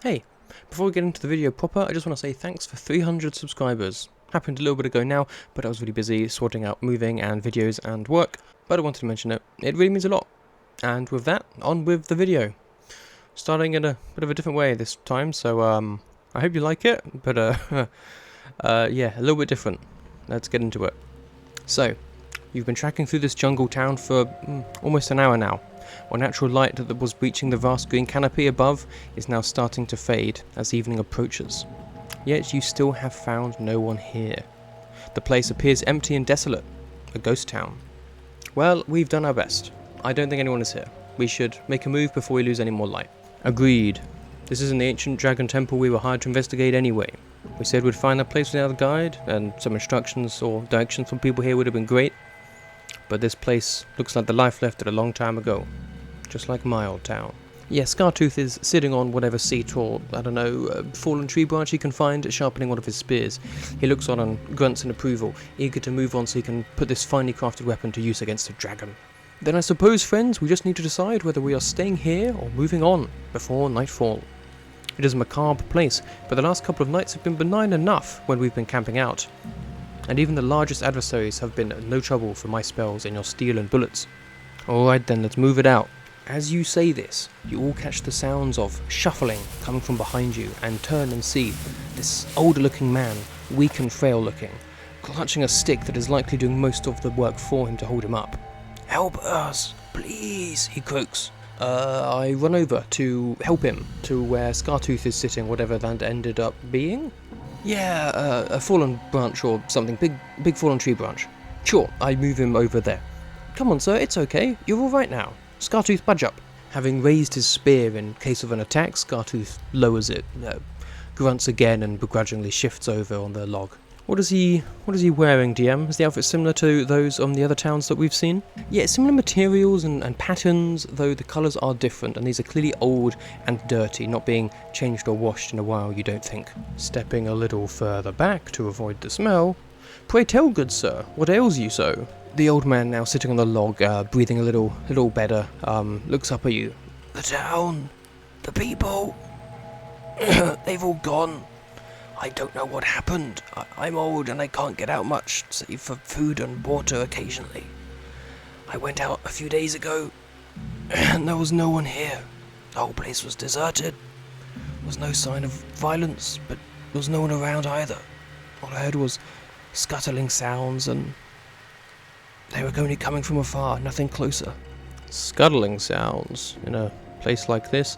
Hey, before we get into the video proper, I just want to say thanks for 300 subscribers. Happened a little bit ago now, but I was really busy sorting out moving and videos and work, but I wanted to mention it. It really means a lot. And with that, on with the video. Starting in a bit of a different way this time, so I hope you like it, but yeah, a little bit different. Let's get into it. So, you've been tracking through this jungle town for almost an hour now. While natural light that was reaching the vast green canopy above is now starting to fade as evening approaches. Yet you still have found no one here. The place appears empty and desolate, a ghost town. Well, we've done our best. I don't think anyone is here. We should make a move before we lose any more light. Agreed. This isn't the ancient dragon temple we were hired to investigate anyway. We said we'd find that place without a guide, and some instructions or directions from people here would have been great. But this place looks like the life left it a long time ago. Just like my old town. Yeah, Scartooth is sitting on whatever seat or, I don't know, fallen tree branch he can find, sharpening one of his spears. He looks on and grunts in approval, eager to move on so he can put this finely crafted weapon to use against a dragon. Then I suppose, friends, we just need to decide whether we are staying here or moving on before nightfall. It is a macabre place, but the last couple of nights have been benign enough when we've been camping out. And even the largest adversaries have been no trouble for my spells and your steel and bullets. Alright then, let's move it out. As you say this, you all catch the sounds of shuffling coming from behind you and turn and see this older looking man, weak and frail looking, clutching a stick that is likely doing most of the work for him to hold him up. "Help us, please," he croaks. I run over to help him to where Scartooth is sitting, whatever that ended up being. Yeah, a fallen branch or something, big fallen tree branch. Sure, I move him over there. "Come on, sir, it's okay. You're all right now. Scartooth, budge up." Having raised his spear in case of an attack, Scartooth lowers it, grunts again and begrudgingly shifts over on the log. What is he wearing, DM? Is the outfit similar to those on the other towns that we've seen? Yeah, similar materials and patterns, though the colours are different, and these are clearly old and dirty, not being changed or washed in a while, you don't think. Stepping a little further back to avoid the smell. "Pray tell, good sir, what ails you so?" The old man, now sitting on the log, breathing a little better, looks up at you. "The town, the people, they've all gone. I don't know what happened. I'm old and I can't get out much, save for food and water occasionally. I went out a few days ago, and there was no one here. The whole place was deserted. There was no sign of violence, but there was no one around either. All I heard was scuttling sounds, and they were only coming from afar, nothing closer." Scuttling sounds in a place like this?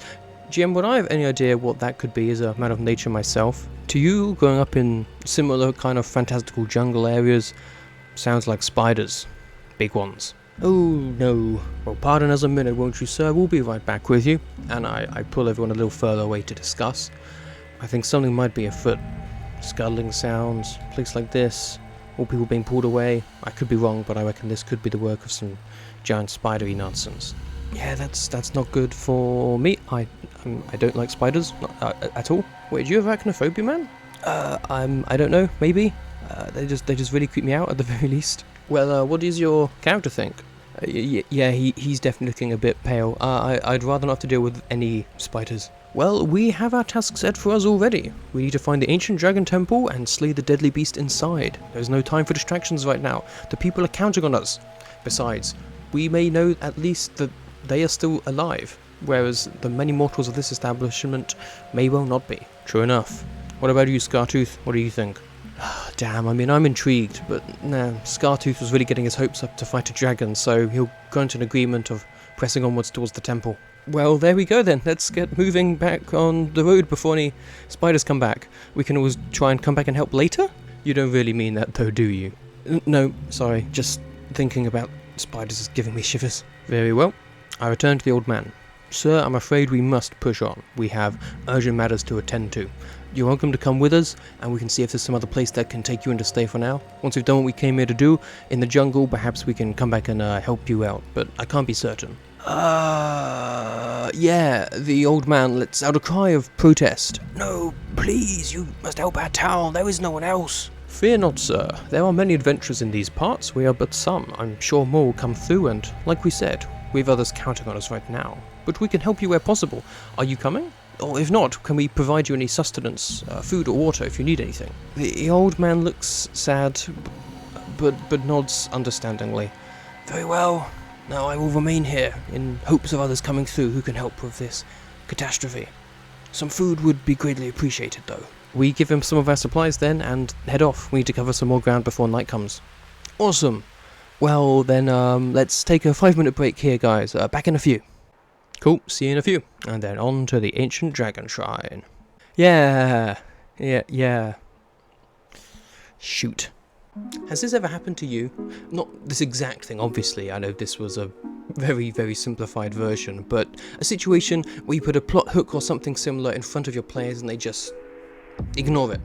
GM, would I have any idea what that could be as a man of nature myself? To you, growing up in similar kind of fantastical jungle areas, sounds like spiders. Big ones. "Oh, no. Well, pardon us a minute, won't you, sir? We'll be right back with you." And I pull everyone a little further away to discuss. I think something might be afoot. Scuttling sounds, a place like this, all people being pulled away. I could be wrong, but I reckon this could be the work of some giant spidery nonsense. Yeah, that's not good for me. I don't like spiders at all. Wait, do you have arachnophobia, man? I don't know. Maybe. They just really creep me out at the very least. Well, what does your character think? Yeah, he's definitely looking a bit pale. I'd rather not have to deal with any spiders. Well, we have our task set for us already. We need to find the ancient dragon temple and slay the deadly beast inside. There's no time for distractions right now. The people are counting on us. Besides, we may know at least that they are still alive, whereas the many mortals of this establishment may well not be. True enough. What about you, Scartooth? What do you think? Damn, I mean, I'm intrigued, but nah, Scartooth was really getting his hopes up to fight a dragon, so he'll grunt an agreement of pressing onwards towards the temple. Well, there we go then. Let's get moving back on the road before any spiders come back. We can always try and come back and help later? You don't really mean that though, do you? No, sorry, just thinking about spiders is giving me shivers. Very well. I return to the old man. "Sir, I'm afraid we must push on. We have urgent matters to attend to. You're welcome to come with us, and we can see if there's some other place that can take you in to stay for now. Once we've done what we came here to do in the jungle, perhaps we can come back and help you out, but I can't be certain." Yeah, the old man lets out a cry of protest. "No, please, you must help our town. There is no one else." "Fear not, sir. There are many adventurers in these parts. We are but some. I'm sure more will come through, and like we said, we have others counting on us right now. But we can help you where possible. Are you coming?" Or if not, can we provide you any sustenance, food or water if you need anything? The old man looks sad, but nods understandingly. Very well. Now I will remain here, in hopes of others coming through who can help with this catastrophe. Some food would be greatly appreciated, though. We give him some of our supplies then, and head off. We need to cover some more ground before night comes. Awesome. Well, then, let's take a 5-minute break here, guys. Back in a few. Cool, see you in a few. And then on to the ancient dragon shrine. Yeah. Shoot. Has this ever happened to you? Not this exact thing, obviously. I know this was a very, very simplified version, but a situation where you put a plot hook or something similar in front of your players and they just ignore it.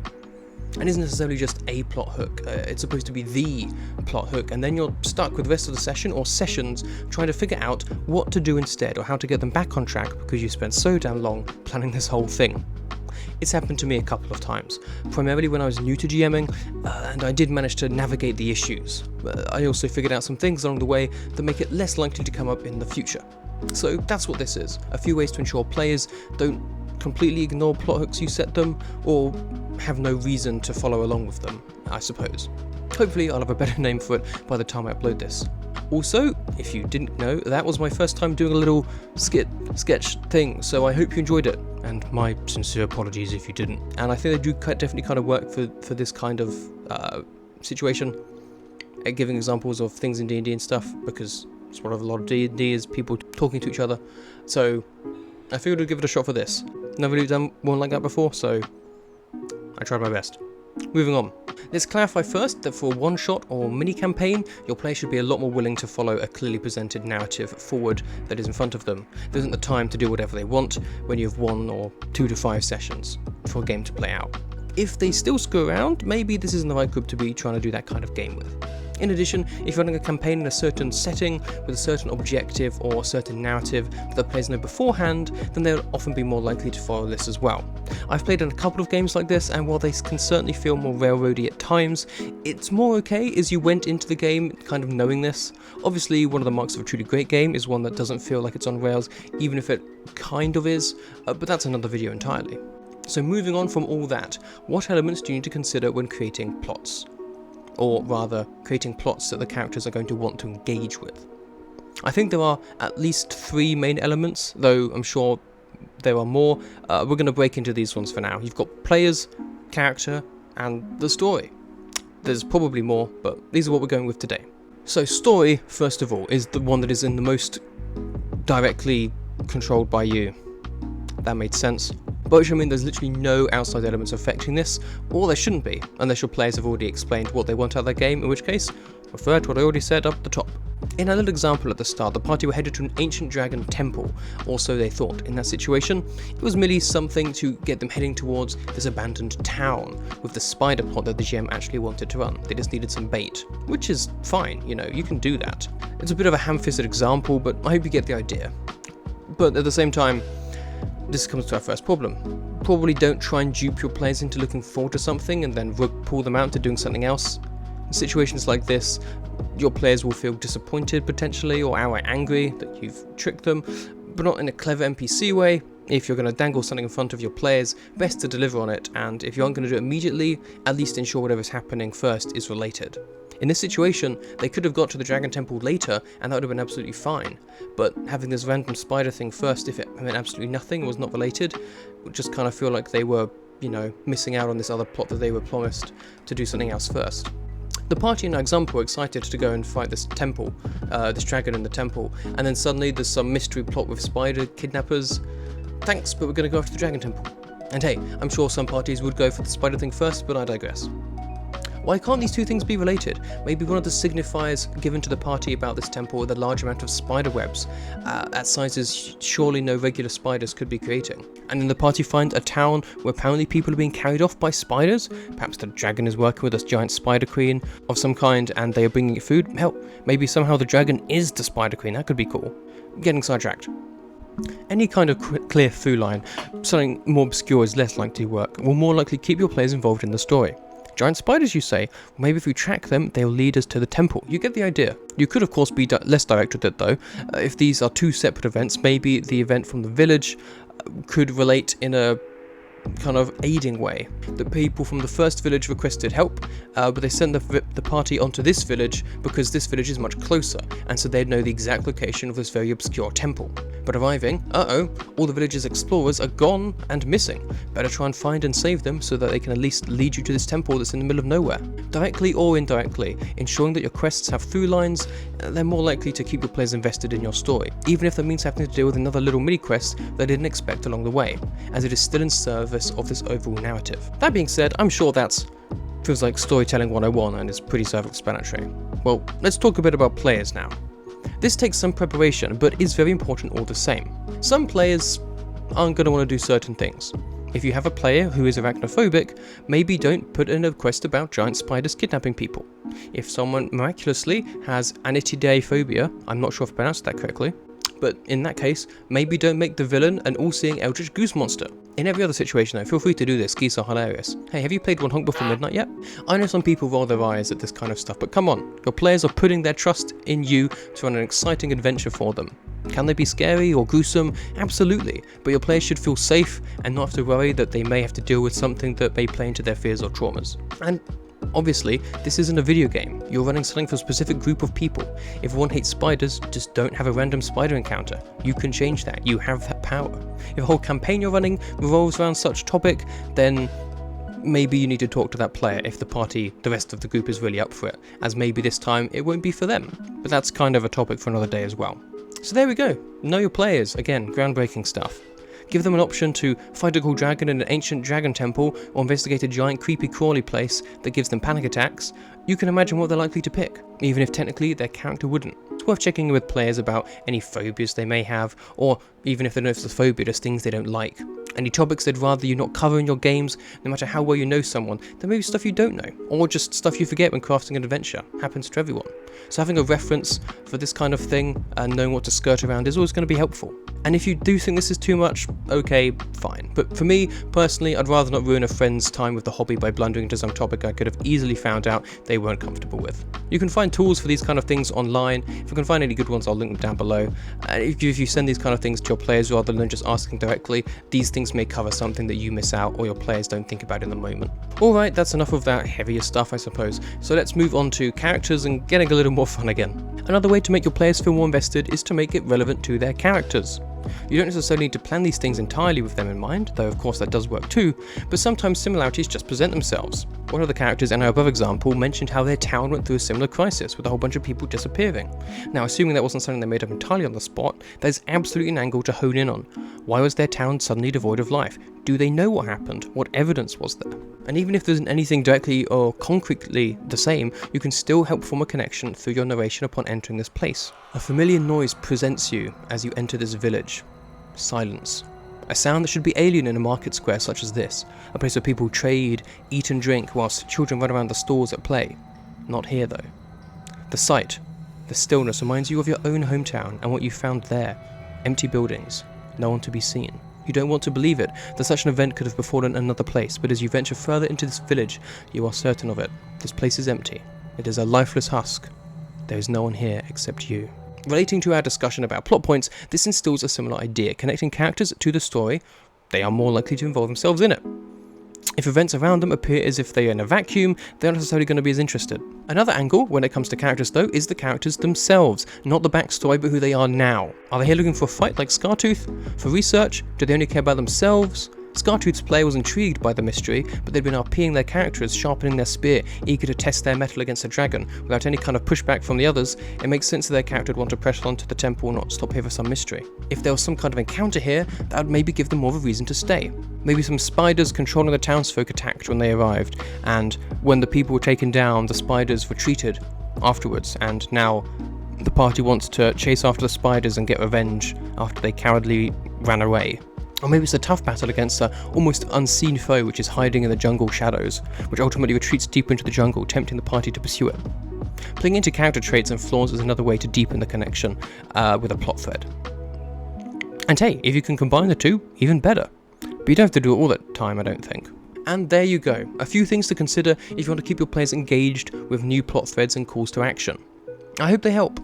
And isn't necessarily just a plot hook, it's supposed to be the plot hook, and then you're stuck with the rest of the session or sessions trying to figure out what to do instead or how to get them back on track because you spent so damn long planning this whole thing. It's happened to me a couple of times, primarily when I was new to GMing, and I did manage to navigate the issues. I also figured out some things along the way that make it less likely to come up in the future. So that's what this is, a few ways to ensure players don't completely ignore plot hooks you set them, or have no reason to follow along with them, I suppose. Hopefully I'll have a better name for it by the time I upload this. Also, if you didn't know, that was my first time doing a little sketch thing, so I hope you enjoyed it, and my sincere apologies if you didn't. And I think they do definitely kind of work for this kind of situation, at giving examples of things in D&D and stuff, because it's what a lot of D&D is, people talking to each other. So I figured I'd give it a shot for this. Never really done one like that before, so I tried my best. Moving on. Let's clarify first that for a one-shot or mini-campaign, your player should be a lot more willing to follow a clearly presented narrative forward that is in front of them. There isn't the time to do whatever they want when you have 1 or 2 to 5 sessions for a game to play out. If they still screw around, maybe this isn't the right group to be trying to do that kind of game with. In addition, if you're running a campaign in a certain setting with a certain objective or a certain narrative that the players know beforehand, then they'll often be more likely to follow this as well. I've played in a couple of games like this, and while they can certainly feel more railroady at times, it's more okay as you went into the game kind of knowing this. Obviously, one of the marks of a truly great game is one that doesn't feel like it's on rails, even if it kind of is, but that's another video entirely. So moving on from all that, what elements do you need to consider when creating plots? Or rather, creating plots that the characters are going to want to engage with. I think there are at least 3 main elements, though I'm sure there are more. We're going to break into these ones for now. You've got players, character, and the story. There's probably more, but these are what we're going with today. So story, first of all, is the one that is in the most directly controlled by you. That made sense. By which I mean there's literally no outside elements affecting this, or there shouldn't be, unless your players have already explained what they want out of their game, in which case, refer to what I already said up the top. In a little example at the start, the party were headed to an ancient dragon temple, or so they thought. In that situation, it was merely something to get them heading towards this abandoned town, with the spider plot that the GM actually wanted to run. They just needed some bait, which is fine, you know, you can do that. It's a bit of a ham-fisted example, but I hope you get the idea. But at the same time, this comes to our first problem. Probably don't try and dupe your players into looking forward to something and then pull them out to doing something else. In situations like this, your players will feel disappointed potentially or outright angry that you've tricked them, but not in a clever NPC way. If you're going to dangle something in front of your players, best to deliver on it, and if you aren't going to do it immediately, at least ensure whatever's happening first is related. In this situation, they could have got to the Dragon Temple later, and that would have been absolutely fine. But having this random spider thing first, if it meant absolutely nothing, was not related, would just kind of feel like they were, you know, missing out on this other plot that they were promised to do something else first. The party in our example were excited to go and fight this temple, this dragon in the temple, and then suddenly there's some mystery plot with spider kidnappers. Thanks, but we're going to go after the Dragon Temple. And hey, I'm sure some parties would go for the spider thing first, but I digress. Why can't these two things be related? Maybe one of the signifiers given to the party about this temple with a large amount of spider webs, at sizes surely no regular spiders could be creating. And then the party finds a town where apparently people are being carried off by spiders. Perhaps the dragon is working with a giant spider queen of some kind and they are bringing it food. Hell, maybe somehow the dragon is the spider queen, that could be cool. Getting sidetracked. Any kind of clear through line, something more obscure is less likely to work, will more likely keep your players involved in the story. Giant spiders, you say? Well, maybe if we track them, they'll lead us to the temple. You get the idea. You could, of course, be less direct with it, though. If these are two separate events, maybe the event from the village could relate in a kind of aiding way. The people from the first village requested help, but they sent the party onto this village because this village is much closer, and so they'd know the exact location of this very obscure temple. But arriving, all the village's explorers are gone and missing. Better try and find and save them so that they can at least lead you to this temple that's in the middle of nowhere. Directly or indirectly, ensuring that your quests have through lines, they're more likely to keep your players invested in your story, even if that means having to deal with another little mini quest they didn't expect along the way, as it is still in service of this overall narrative. That being said, I'm sure that feels like storytelling 101 and is pretty self-explanatory. Well, let's talk a bit about players now. This takes some preparation, but is very important all the same. Some players aren't going to want to do certain things. If you have a player who is arachnophobic, maybe don't put in a quest about giant spiders kidnapping people. If someone miraculously has anatidaephobia, I'm not sure if I pronounced that correctly, but in that case, maybe don't make the villain an all-seeing eldritch goose monster. In every other situation though, feel free to do this, geese are hilarious. Hey, have you played One Honk Before Midnight yet? I know some people roll their eyes at this kind of stuff, but come on, your players are putting their trust in you to run an exciting adventure for them. Can they be scary or gruesome? Absolutely, but your players should feel safe and not have to worry that they may have to deal with something that may play into their fears or traumas. And obviously, this isn't a video game. You're running something for a specific group of people. If one hates spiders, just don't have a random spider encounter. You can change that. You have that power. If a whole campaign you're running revolves around such topic, then maybe you need to talk to that player if the rest of the group is really up for it, as maybe this time it won't be for them. But that's kind of a topic for another day as well. So there we go. Know your players. Again, groundbreaking stuff. Give them an option to fight a cool dragon in an ancient dragon temple or investigate a giant creepy crawly place that gives them panic attacks. You can imagine what they're likely to pick, even if technically their character wouldn't. It's worth checking in with players about any phobias they may have, or even if they don't know if it's a phobia, just things they don't like. Any topics they'd rather you not cover in your games, no matter how well you know someone. There may be stuff you don't know, or just stuff you forget when crafting an adventure. Happens to everyone. So having a reference for this kind of thing and knowing what to skirt around is always going to be helpful. And if you do think this is too much, okay, fine. But for me, personally, I'd rather not ruin a friend's time with the hobby by blundering into some topic I could have easily found out they weren't comfortable with. You can find tools for these kind of things online. If I can find any good ones, I'll link them down below. And if you send these kind of things to your players rather than just asking directly, these things may cover something that you miss out or your players don't think about in the moment. Alright, that's enough of that heavier stuff, I suppose. So let's move on to characters and getting a little more fun again. Another way to make your players feel more invested is to make it relevant to their characters. You don't necessarily need to plan these things entirely with them in mind, though of course that does work too, but sometimes similarities just present themselves. One of the characters in our above example mentioned how their town went through a similar crisis with a whole bunch of people disappearing. Now, assuming that wasn't something they made up entirely on the spot, there's absolutely an angle to hone in on. Why was their town suddenly devoid of life? Do they know what happened? What evidence was there? And even if there isn't anything directly or concretely the same, you can still help form a connection through your narration upon entering this place. A familiar noise presents you as you enter this village. Silence. A sound that should be alien in a market square such as this, a place where people trade, eat and drink whilst children run around the stalls at play. Not here though. The sight, the stillness reminds you of your own hometown and what you found there. Empty buildings, no one to be seen. You don't want to believe it, that such an event could have befallen another place, but as you venture further into this village, you are certain of it. This place is empty. It is a lifeless husk. There is no one here except you. Relating to our discussion about plot points, this instills a similar idea. Connecting characters to the story, they are more likely to involve themselves in it. If events around them appear as if they are in a vacuum, they're not necessarily going to be as interested. Another angle, when it comes to characters though, is the characters themselves, not the backstory but who they are now. Are they here looking for a fight like Scartooth? For research? Do they only care about themselves? Scartooth's player was intrigued by the mystery, but they'd been RPing their characters, sharpening their spear, eager to test their mettle against a dragon. Without any kind of pushback from the others, it makes sense that their character would want to press on to the temple and not stop here for some mystery. If there was some kind of encounter here, that would maybe give them more of a reason to stay. Maybe some spiders controlling the townsfolk attacked when they arrived, and when the people were taken down, the spiders retreated afterwards, and now the party wants to chase after the spiders and get revenge after they cowardly ran away. Or maybe it's a tough battle against an almost unseen foe which is hiding in the jungle shadows, which ultimately retreats deeper into the jungle, tempting the party to pursue it. Playing into character traits and flaws is another way to deepen the connection with a plot thread. And hey, if you can combine the two, even better. But you don't have to do it all the time, I don't think. And there you go, a few things to consider if you want to keep your players engaged with new plot threads and calls to action. I hope they help.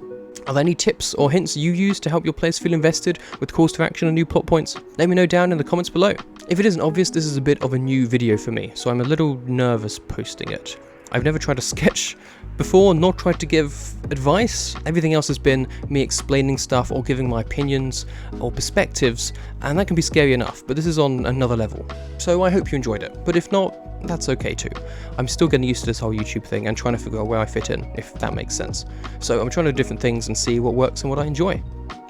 Are there any tips or hints you use to help your players feel invested with calls to action and new plot points? Let me know down in the comments below. If it isn't obvious, this is a bit of a new video for me, so I'm a little nervous posting it. I've never tried to sketch before, nor tried to give advice. Everything else has been me explaining stuff or giving my opinions or perspectives, and that can be scary enough, but this is on another level. So I hope you enjoyed it, but if not, that's okay too. I'm still getting used to this whole YouTube thing and trying to figure out where I fit in, if that makes sense. So I'm trying to do different things and see what works and what I enjoy.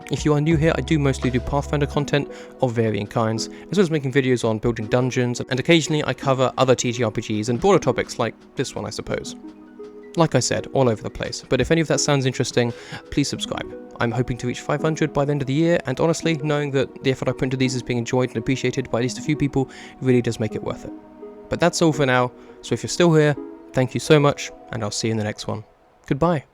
If you are new here, I do mostly do Pathfinder content of varying kinds, as well as making videos on building dungeons, and occasionally I cover other TTRPGs and broader topics like this one, I suppose. Like I said, all over the place, but if any of that sounds interesting, please subscribe. I'm hoping to reach 500 by the end of the year, and honestly, knowing that the effort I put into these is being enjoyed and appreciated by at least a few people really does make it worth it. But that's all for now, so if you're still here, thank you so much, and I'll see you in the next one. Goodbye.